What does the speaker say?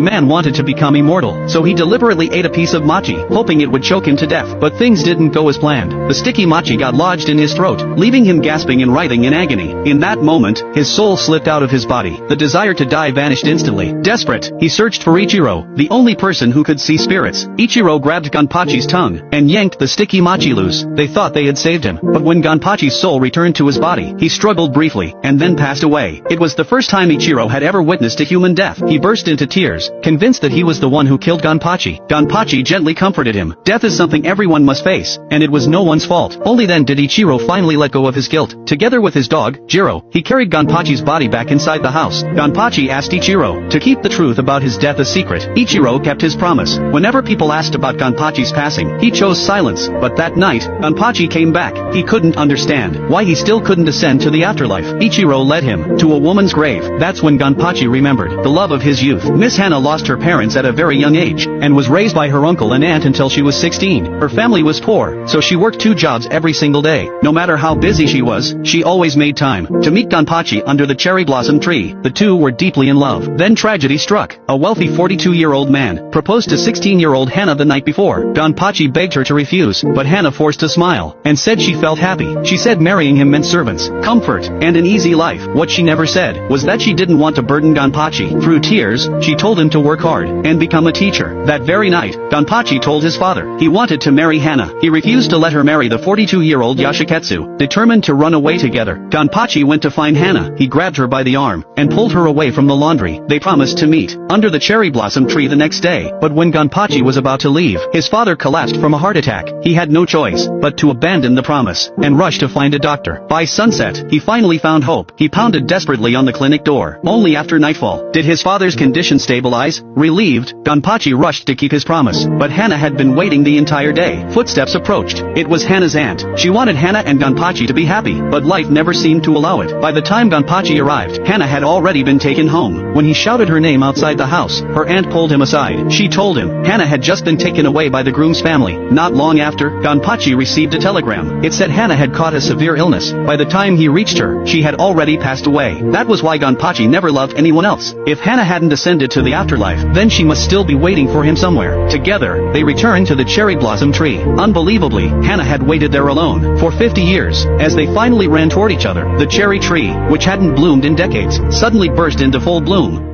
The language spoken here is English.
Man wanted to become immortal, so he deliberately ate a piece of mochi, hoping it would choke him to death. But things didn't go as planned. The sticky mochi got lodged in his throat, leaving him gasping and writhing in agony. In that moment, his soul slipped out of his body. The desire to die vanished instantly. Desperate, he searched for Ichiro, the only person who could see spirits. Ichiro grabbed Gonpachi's tongue and yanked the sticky mochi loose. They thought they had saved him. But when Gonpachi's soul returned to his body, he struggled briefly, and then passed away. It was the first time Ichiro had ever witnessed a human death. He burst into tears, convinced that he was the one who killed Gonpachi. Gonpachi gently comforted him. Death is something everyone must face, and it was no one's fault. Only then did Ichiro finally let go of his guilt. Together with his dog, Jiro, he carried Gonpachi's body back inside the house. Gonpachi asked Ichiro to keep the truth about his death a secret. Ichiro kept his promise. Whenever people asked about Gonpachi's passing, he chose silence. But that night, Gonpachi came back. He couldn't understand why he still couldn't ascend to the afterlife. Ichiro led him to a woman's grave. That's when Gonpachi remembered the love of his youth. Miss Hana lost her parents at a very young age, and was raised by her uncle and aunt until she was 16. Her family was poor, so she worked 2 jobs every single day. No matter how busy she was, she always made time to meet Gonpachi under the cherry blossom tree. The two were deeply in love. Then tragedy struck. A wealthy 42-year-old man proposed to 16-year-old Hana the night before. Gonpachi begged her to refuse, but Hana forced a smile and said she felt happy. She said marrying him meant servants, comfort, and an easy life. What she never said was that she didn't want to burden Gonpachi. Through tears, she told him to work hard and become a teacher. That very night, Gonpachi told his father he wanted to marry Hana. He refused to let her marry the 42-year-old Yoshiketsu. Determined to run away together, Gonpachi went to find Hana. He grabbed her by the arm and pulled her away from the laundry. They promised to meet under the cherry blossom tree the next day. But when Gonpachi was about to leave, his father collapsed from a heart attack. He had no choice but to abandon the promise and rush to find a doctor. By sunset, he finally found hope. He pounded desperately on the clinic door. Only after nightfall did his father's condition stabilize. Relieved, Gonpachi rushed to keep his promise. But Hana had been waiting the entire day. Footsteps approached. It was Hana's aunt. She wanted Hana and Gonpachi to be happy, but life never seemed to allow it. By the time Gonpachi arrived, Hana had already been taken home. When he shouted her name outside the house, her aunt pulled him aside. She told him Hana had just been taken away by the groom's family. Not long after, Gonpachi received a telegram. It said Hana had caught a severe illness. By the time he reached her, she had already passed away. That was why Gonpachi never loved anyone else. If Hana hadn't ascended to the afterlife, then she must still be waiting for him somewhere. Together, they returned to the cherry blossom tree. Unbelievably, Hana had waited there alone for 50 years. As they finally ran toward each other, the cherry tree, which hadn't bloomed in decades, suddenly burst into full bloom.